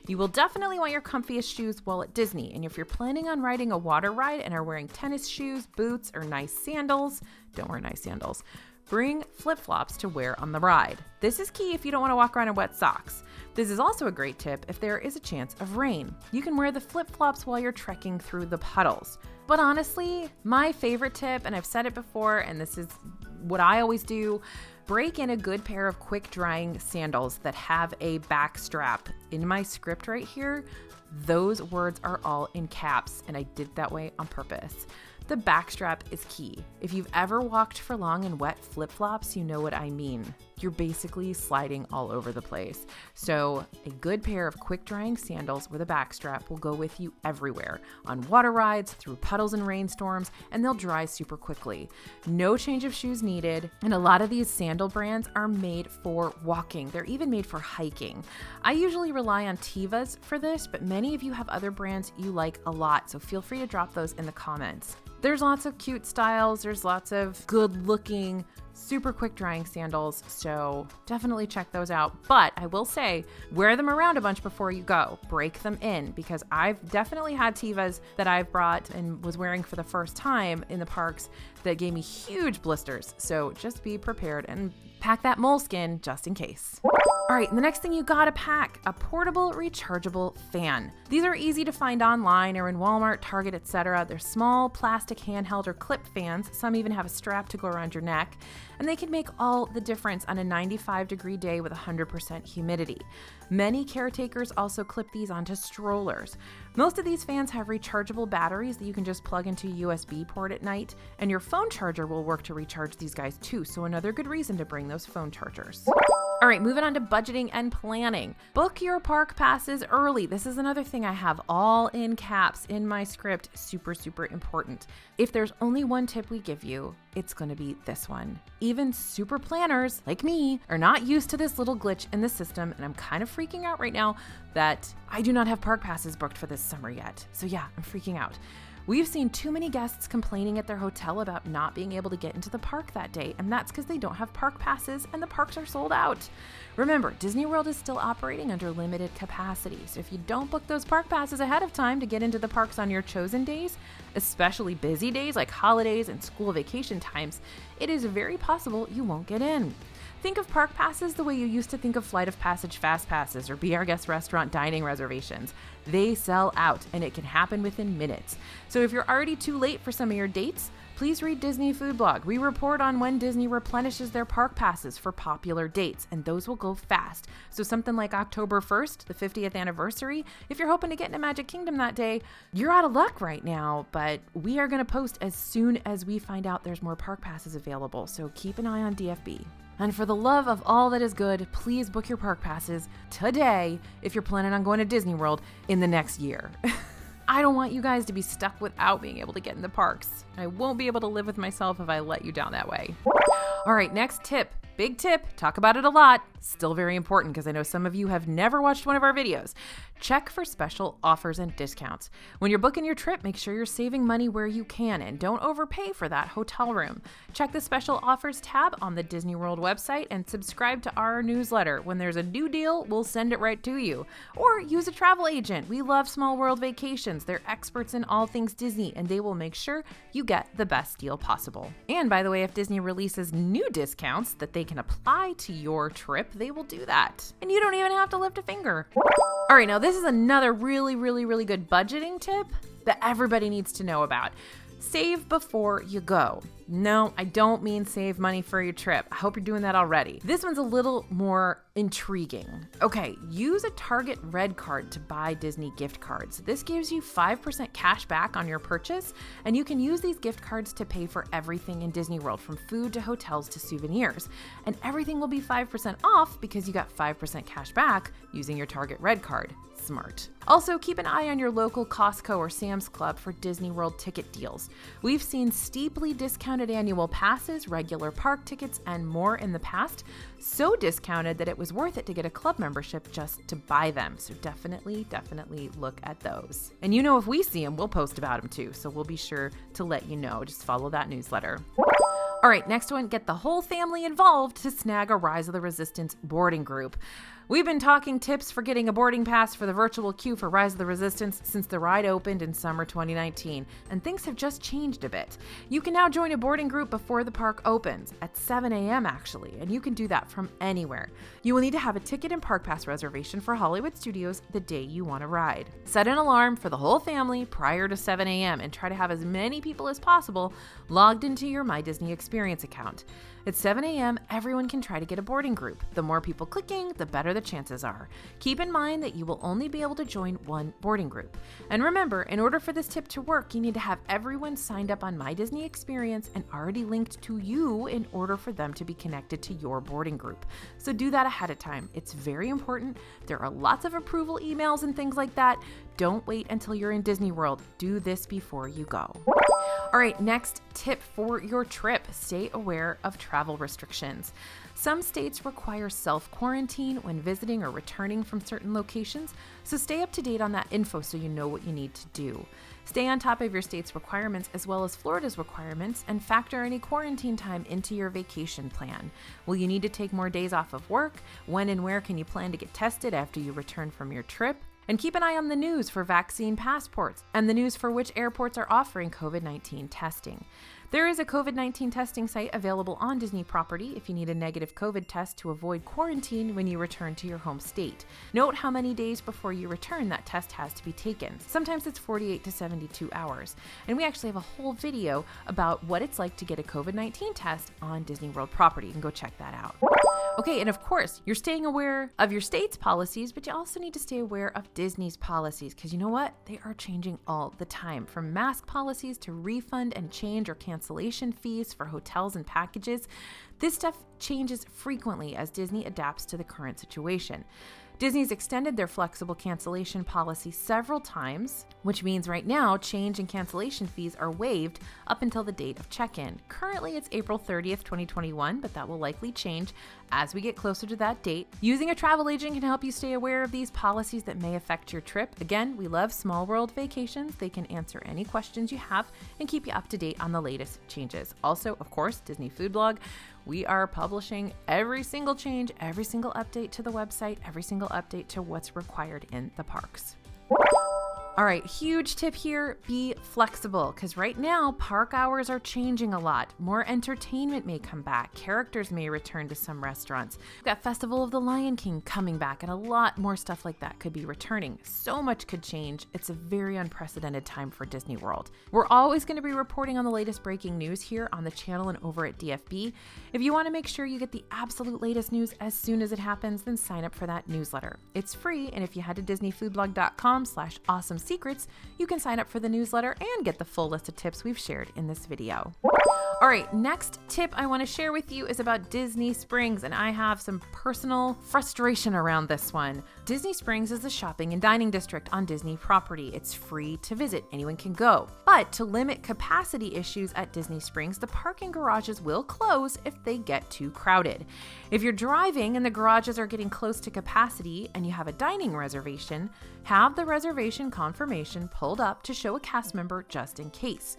You will definitely want your comfiest shoes while at Disney. And if you're planning on riding a water ride and are wearing tennis shoes, boots, or nice sandals, don't wear nice sandals. Bring flip-flops to wear on the ride. This is key if you don't want to walk around in wet socks. This is also a great tip if there is a chance of rain. You can wear the flip-flops while you're trekking through the puddles. But honestly, my favorite tip, and I've said it before, and this is what I always do, break in a good pair of quick drying sandals that have a back strap. In my script right here, those words are all in caps, and I did that way on purpose. The backstrap is key. If you've ever walked for long in wet flip-flops, you know what I mean. You're basically sliding all over the place. So a good pair of quick drying sandals with a backstrap will go with you everywhere, on water rides, through puddles and rainstorms, and they'll dry super quickly. No change of shoes needed, and a lot of these sandal brands are made for walking. They're even made for hiking. I usually rely on Tevas for this, but many of you have other brands you like a lot, so feel free to drop those in the comments. There's lots of cute styles. There's lots of good looking, super quick drying sandals. So definitely check those out. But I will say, wear them around a bunch before you go. Break them in, because I've definitely had Tevas that I've brought and was wearing for the first time in the parks that gave me huge blisters. So just be prepared and pack that moleskin just in case. All right, the next thing you gotta pack, a portable rechargeable fan. These are easy to find online or in Walmart, Target, etc. They're small plastic handheld or clip fans. Some even have a strap to go around your neck, and they can make all the difference on a 95-degree day with 100% humidity. Many caretakers also clip these onto strollers. Most of these fans have rechargeable batteries that you can just plug into a USB port at night, and your phone charger will work to recharge these guys too, so another good reason to bring those phone chargers. All right, moving on to budgeting and planning. Book your park passes early. This is another thing I have all in caps in my script. Super, super important. If there's only one tip we give you, it's going to be this one. Even super planners like me are not used to this little glitch in the system, and I'm kind of freaking out right now that I do not have park passes booked for this summer yet. So yeah, I'm freaking out. We've seen too many guests complaining at their hotel about not being able to get into the park that day, and that's because they don't have park passes and the parks are sold out. Remember, Disney World is still operating under limited capacity, so if you don't book those park passes ahead of time to get into the parks on your chosen days, especially busy days like holidays and school vacation times, it is very possible you won't get in. Think of park passes the way you used to think of Flight of Passage fast passes or Be Our Guest restaurant dining reservations. They sell out, and it can happen within minutes. So if you're already too late for some of your dates, please read Disney Food Blog. We report on when Disney replenishes their park passes for popular dates, and those will go fast. So something like October 1st, the 50th anniversary, if you're hoping to get into Magic Kingdom that day, you're out of luck right now, but we are going to post as soon as we find out there's more park passes available, so keep an eye on DFB. And for the love of all that is good, please book your park passes today if you're planning on going to Disney World in the next year. I don't want you guys to be stuck without being able to get in the parks. I won't be able to live with myself if I let you down that way. All right, next tip. Big tip, talk about it a lot. Still very important because I know some of you have never watched one of our videos. Check for special offers and discounts. When you're booking your trip, make sure you're saving money where you can and don't overpay for that hotel room. Check the special offers tab on the Disney World website and subscribe to our newsletter. When there's a new deal, we'll send it right to you. Or use a travel agent. We love Small World Vacations. They're experts in all things Disney, and they will make sure you get the best deal possible. And by the way, if Disney releases new discounts that they can apply to your trip, they will do that. And you don't even have to lift a finger. All right, now this is another really good budgeting tip that everybody needs to know about. Save before you go. No, I don't mean save money for your trip. I hope you're doing that already. This one's a little more intriguing. Okay, use a Target Red Card to buy Disney gift cards. This gives you 5% cash back on your purchase, and you can use these gift cards to pay for everything in Disney World, from food to hotels to souvenirs. And everything will be 5% off because you got 5% cash back using your Target Red Card. Smart. Also, keep an eye on your local Costco or Sam's Club for Disney World ticket deals. We've seen steeply discounted annual passes, regular park tickets, and more in the past. So discounted that it was worth it to get a club membership just to buy them. So definitely look at those. And you know, if we see them, we'll post about them too. So we'll be sure to let you know. Just follow that newsletter. All right, next one, get the whole family involved to snag a Rise of the Resistance boarding group. We've been talking tips for getting a boarding pass for the virtual queue for Rise of the Resistance since the ride opened in summer 2019, and things have just changed a bit. You can now join a boarding group before the park opens, at 7 a.m. actually, and you can do that from anywhere. You will need to have a ticket and park pass reservation for Hollywood Studios the day you want to ride. Set an alarm for the whole family prior to 7 a.m. and try to have as many people as possible logged into your My Disney Experience account. At 7 a.m., everyone can try to get a boarding group. The more people clicking, the better the chances are. Keep in mind that you will only be able to join one boarding group. And remember, in order for this tip to work, you need to have everyone signed up on My Disney Experience and already linked to you in order for them to be connected to your boarding group. So do that ahead of time. It's very important. There are lots of approval emails and things like that. Don't wait until you're in Disney World. Do this before you go. All right, next tip for your trip. Stay aware of travel restrictions. Some states require self-quarantine when visiting or returning from certain locations, so stay up to date on that info so you know what you need to do. Stay on top of your state's requirements as well as Florida's requirements and factor any quarantine time into your vacation plan. Will you need to take more days off of work? When and where can you plan to get tested after you return from your trip? And keep an eye on the news for vaccine passports and the news for which airports are offering COVID-19 testing. There is a COVID-19 testing site available on Disney property if you need a negative COVID test to avoid quarantine when you return to your home state. Note how many days before you return that test has to be taken. Sometimes it's 48 to 72 hours. And we actually have a whole video about what it's like to get a COVID-19 test on Disney World property. You can go check that out. Okay, and of course, you're staying aware of your state's policies, but you also need to stay aware of Disney's policies because you know what? They are changing all the time. From mask policies to refund and change or cancellation fees for hotels and packages. This stuff changes frequently as Disney adapts to the current situation. Disney's extended their flexible cancellation policy several times, which means right now change and cancellation fees are waived up until the date of check-in. Currently, it's April 30th, 2021, but that will likely change as we get closer to that date. Using a travel agent can help you stay aware of these policies that may affect your trip. Again, we love Small World Vacations. They can answer any questions you have and keep you up to date on the latest changes. Also, of course, Disney Food Blog. We are publishing every single change, every single update to the website, every single update to what's required in the parks. All right, huge tip here, be flexible, because right now park hours are changing a lot. More entertainment may come back. Characters may return to some restaurants. We've got Festival of the Lion King coming back, and a lot more stuff like that could be returning. So much could change. It's a very unprecedented time for Disney World. We're always going to be reporting on the latest breaking news here on the channel and over at DFB. If you want to make sure you get the absolute latest news as soon as it happens, then sign up for that newsletter. It's free, and if you head to disneyfoodblog.com/awesome secrets, you can sign up for the newsletter and get the full list of tips we've shared in this video. All right, next tip I want to share with you is about Disney Springs, and I have some personal frustration around this one. Disney Springs is a shopping and dining district on Disney property. It's free to visit, anyone can go. But to limit capacity issues at Disney Springs, the parking garages will close if they get too crowded. If you're driving and the garages are getting close to capacity and you have a dining reservation, have the reservation confirmation pulled up to show a cast member just in case.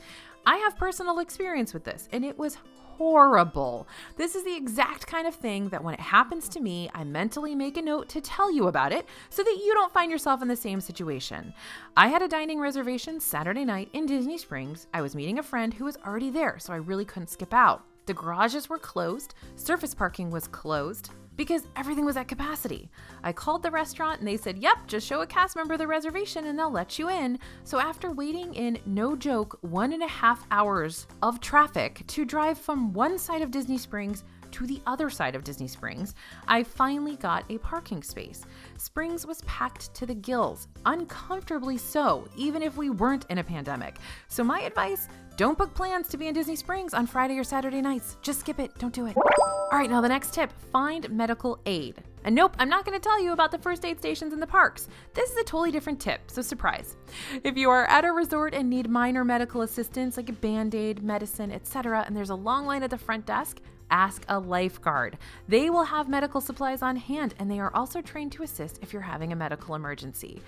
I have personal experience with this, and it was horrible. This is the exact kind of thing that when it happens to me, I mentally make a note to tell you about it so that you don't find yourself in the same situation. I had a dining reservation Saturday night in Disney Springs. I was meeting a friend who was already there, so I really couldn't skip out. The garages were closed, surface parking was closed, because everything was at capacity. I called the restaurant and they said, yep, just show a cast member the reservation and they'll let you in. So after waiting in, no joke, 1.5 hours of traffic to drive from one side of Disney Springs to the other side of Disney Springs, I finally got a parking space. Springs was packed to the gills, uncomfortably so, even if we weren't in a pandemic. So my advice, don't book plans to be in Disney Springs on Friday or Saturday nights. Just skip it, don't do it. All right, now the next tip, find medical aid. And nope, I'm not going to tell you about the first aid stations in the parks. This is a totally different tip, so surprise. If you are at a resort and need minor medical assistance like a Band-Aid, medicine, etc., and there's a long line at the front desk, ask a lifeguard. They will have medical supplies on hand, and they are also trained to assist if you're having a medical emergency.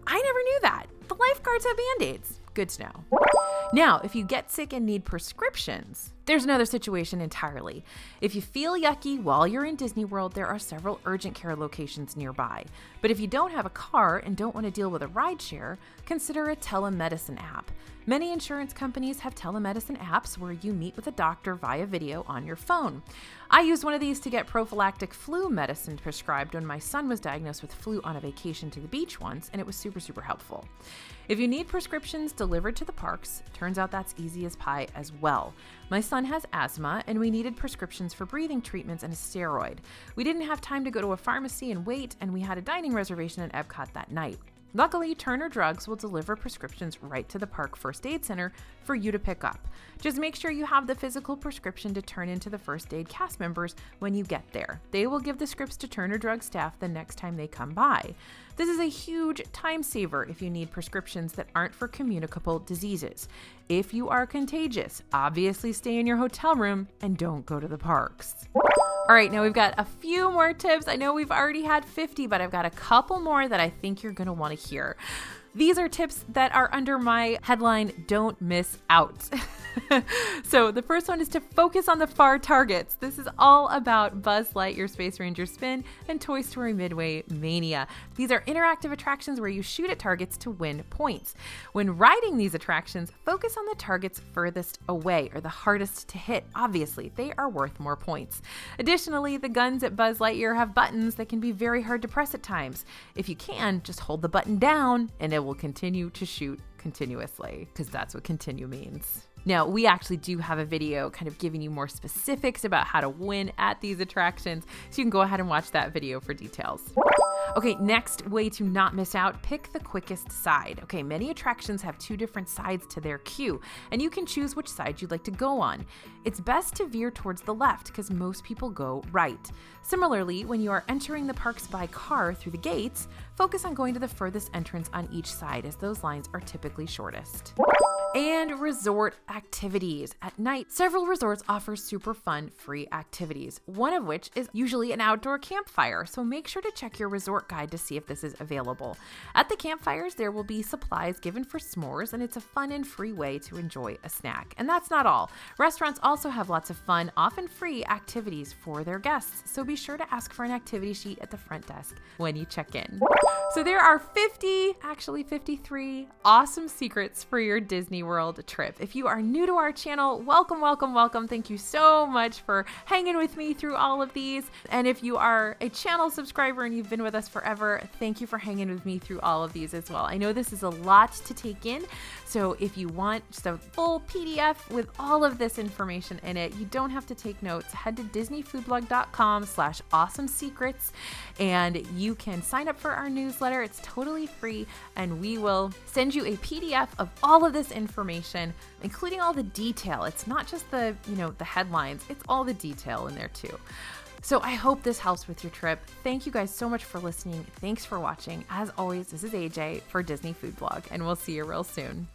I never knew that. The lifeguards have Band-Aids. Good to know. Now, if you get sick and need prescriptions, there's another situation entirely. If you feel yucky while you're in Disney World, there are several urgent care locations nearby. But if you don't have a car and don't want to deal with a rideshare, consider a telemedicine app. Many insurance companies have telemedicine apps where you meet with a doctor via video on your phone. I used one of these to get prophylactic flu medicine prescribed when my son was diagnosed with flu on a vacation to the beach once, and it was super helpful. If you need prescriptions delivered to the parks, turns out that's easy as pie as well. My son son has asthma, and we needed prescriptions for breathing treatments and a steroid. We didn't have time to go to a pharmacy and wait, and we had a dining reservation at EPCOT that night. Luckily, Turner Drugs will deliver prescriptions right to the park first aid center for you to pick up. Just make sure you have the physical prescription to turn into the first aid cast members when you get there. They will give the scripts to Turner Drug staff the next time they come by. This is a huge time saver if you need prescriptions that aren't for communicable diseases. If you are contagious, obviously stay in your hotel room and don't go to the parks. All right, now we've got a few more tips. I know we've already had 50, but I've got a couple more that I think you're going to want to hear. These are tips that are under my headline, Don't Miss Out. So the first one is to focus on the far targets. This is all about Buzz Lightyear Space Ranger Spin and Toy Story Midway Mania. These are interactive attractions where you shoot at targets to win points. When riding these attractions, focus on the targets furthest away or the hardest to hit. Obviously, they are worth more points. Additionally, the guns at Buzz Lightyear have buttons that can be very hard to press at times. If you can, just hold the button down and it will continue to shoot continuously, because that's what continue means. Now, we actually do have a video kind of giving you more specifics about how to win at these attractions, so you can go ahead and watch that video for details. Okay, next way to not miss out, pick the quickest side. Okay, many attractions have two different sides to their queue, and you can choose which side you'd like to go on. It's best to veer towards the left because most people go right. Similarly, when you are entering the parks by car through the gates, focus on going to the furthest entrance on each side as those lines are typically shortest. And resort activities. At night, several resorts offer super fun free activities, one of which is usually an outdoor campfire, so make sure to check your resort guide to see if this is available. At the campfires, there will be supplies given for s'mores, and it's a fun and free way to enjoy a snack. And that's not all. Restaurants also have lots of fun, often free activities for their guests, so be sure to ask for an activity sheet at the front desk when you check in. So there are 53 awesome secrets for your Disney World trip. If you are new to our channel, welcome, welcome, welcome. Thank you so much for hanging with me through all of these. And if you are a channel subscriber and you've been with us forever, thank you for hanging with me through all of these as well. I know this is a lot to take in, so if you want just a full PDF with all of this information in it, you don't have to take notes. Head to disneyfoodblog.com/awesomesecrets and you can sign up for our newsletter. It's totally free, and we will send you a PDF of all of this information, including all the detail. It's not just the headlines, it's all the detail in there too. So I hope this helps with your trip. Thank you guys so much for listening. Thanks for watching. As always, this is AJ for Disney Food Blog, and we'll see you real soon.